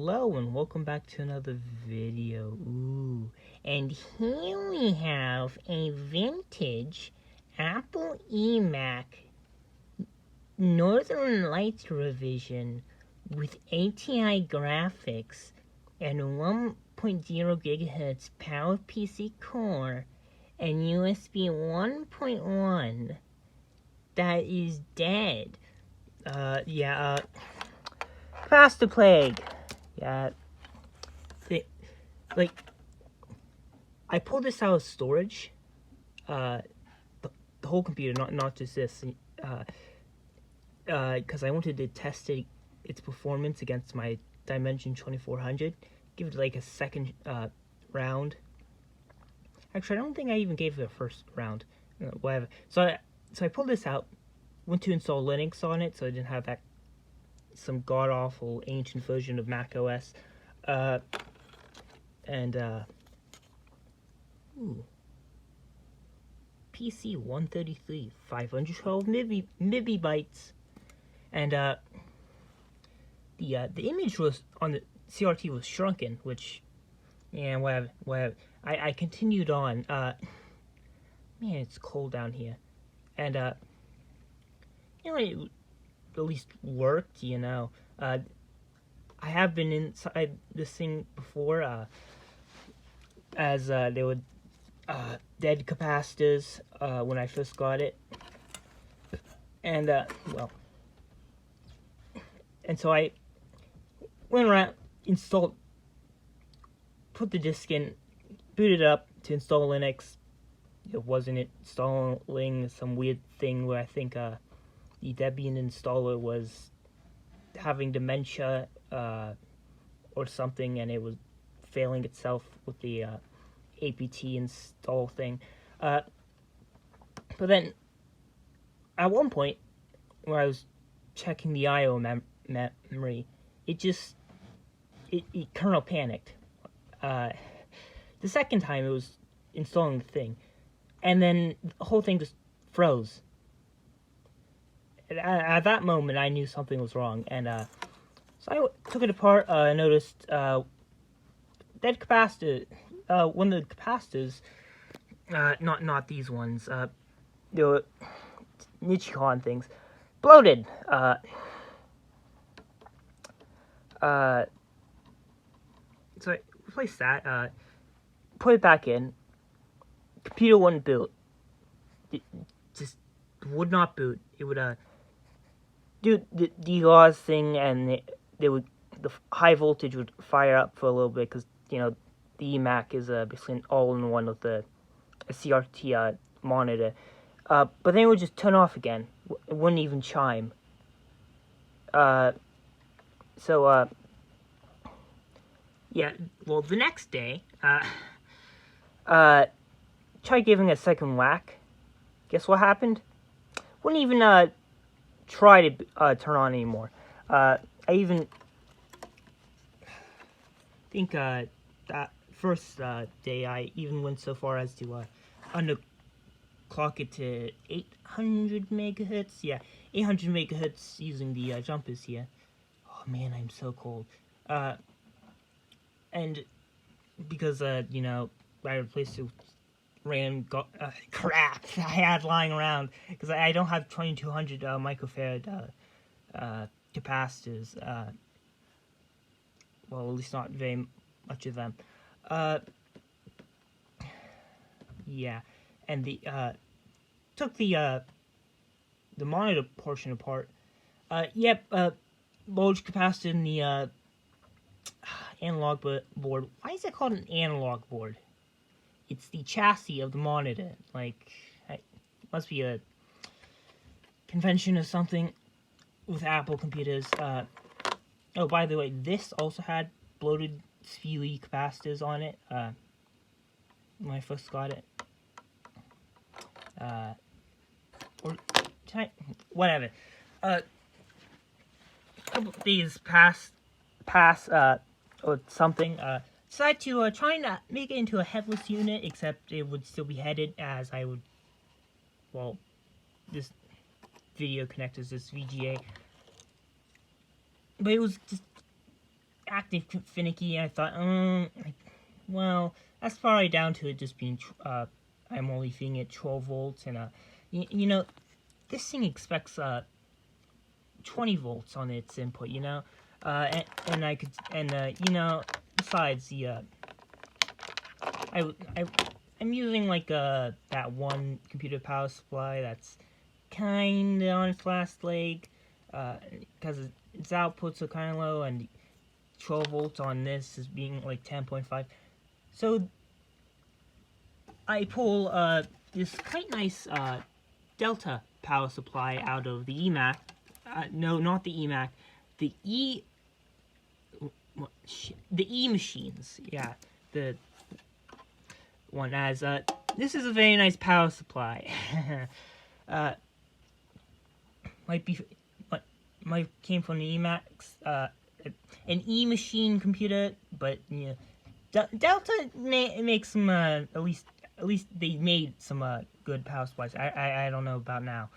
Hello and welcome back to another video. And here we have a vintage Apple eMac Northern Lights revision with ATI graphics and 1.0 GHz PowerPC core and USB 1.1 that is dead. Capacitor plague. Yeah, I pulled this out of storage, the whole computer, not just this, because I wanted to test its performance against my Dimension 2400, give it like a second round. Actually, I don't think I even gave it a first round, whatever. So I pulled this out, went to install Linux on it, so I didn't have that some god-awful ancient version of Mac OS, PC 133, 512 MB, and the image was on the CRT was shrunken, which, yeah, whatever. I continued on. Man, it's cold down here, and it at least worked, I have been inside this thing before, as there were dead capacitors when I first got it, and so I went around, put the disk in, booted up to install Linux. It wasn't installing some weird thing where I think the Debian installer was having dementia or something, and it was failing itself with the apt install thing. But then, at one point, where I was checking the I/O memory, it kernel panicked. The second time it was installing the thing, and then the whole thing just froze. At that moment, I knew something was wrong, and so I took it apart. I noticed dead capacitor. One of the capacitors, not these ones. They were Nichicon things, bloated. So I replaced that. Put it back in. Computer wouldn't boot. It just would not boot. It would do the DGAUZ thing, and the high voltage would fire up for a little bit, because the eMac is basically an all-in-one with a CRT monitor. But then it would just turn off again. It wouldn't even chime. Yeah. Well, the next day, tried giving it a second whack. Guess what happened? Wouldn't even try to turn on anymore. I even think that first day I even went so far as to underclock it to 800 megahertz. Yeah, 800 megahertz using the jumpers here. Oh man, I'm so cold. And because I replaced it with random crap I had lying around, because I don't have 2200 microfarad capacitors. Well, at least not very much of them. Yeah, and took the monitor portion apart. Voltage capacitor in the analog board. Why is it called an analog board? It's the chassis of the monitor. It must be a convention or something with Apple computers. Oh, by the way, this also had bloated, spewy capacitors on it when I first got it. Whatever. A couple of days pass, or something. Decided to try and make it into a headless unit, except it would still be headed, as I would, this video connectors, this VGA. But it was just acting finicky, and I thought, well, that's probably down to it just being, I'm only feeding it 12 volts, and, you know, this thing expects, 20 volts on its input, you know, and I could, and, you know, besides the, I'm using, like, that one computer power supply that's kinda on its last leg, because its outputs are kinda low, and 12 volts on this is being, like, 10.5, so I pull, this quite nice, Delta power supply out of the eMac, no, not the eMac, the eMachines, yeah, the one as, this is a very nice power supply, might came from the eMacs, an eMachine computer, but, you know, Delta makes some, at least they made some, good power supplies. I don't know about now.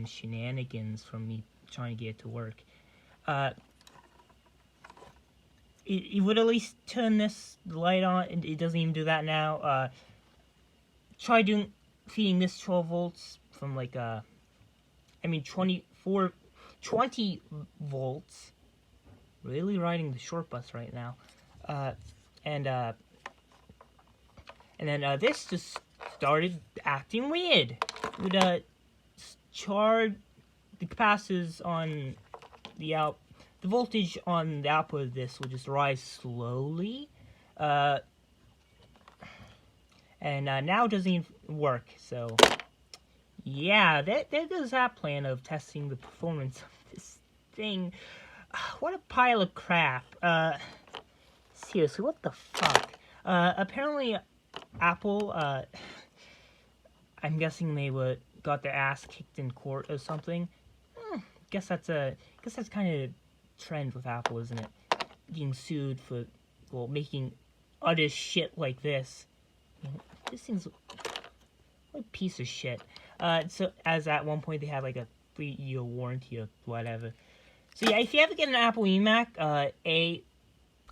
Shenanigans from me trying to get it to work. It would at least turn this light on, and it doesn't even do that now. Try feeding this 12 volts from, like, 20 volts. Really riding the short bus right now. And then this just started acting weird. It would charge the capacitors on the voltage on the output of this will just rise slowly. And now it doesn't even work. So yeah, there goes that plan of testing the performance of this thing. What a pile of crap. Seriously, what the fuck? Apparently Apple, I'm guessing they got their ass kicked in court or something. Guess that's kind of a trend with Apple, isn't it? Getting sued for, well, making utter shit like this. You know, this thing's a piece of shit. So as at one point they had like a 3-year warranty or whatever. So yeah, if you ever get an Apple eMac,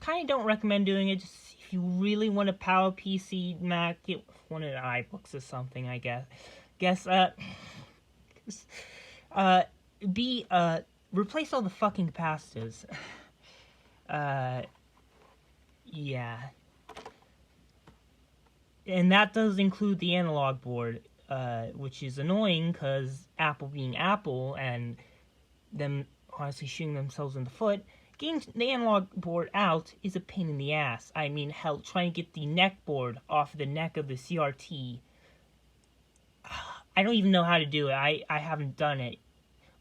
kind of don't recommend doing it. Just if you really want a power PC Mac, get one of the iBooks or something, I guess. Replace all the fucking capacitors. Yeah. And that does include the analog board, which is annoying because Apple being Apple and them honestly shooting themselves in the foot, getting the analog board out is a pain in the ass. I mean, hell, trying to get the neck board off the neck of the CRT. I don't even know how to do it. I haven't done it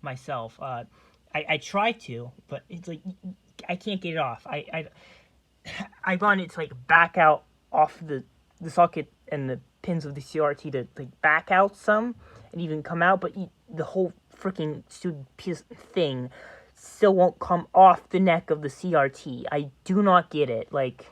myself. I tried to, but it's like, I can't get it off. I want it to, like, back out off the socket and the pins of the CRT to, like, back out some and even come out, but the whole freaking stupid piece thing still won't come off the neck of the CRT. I do not get it. Like,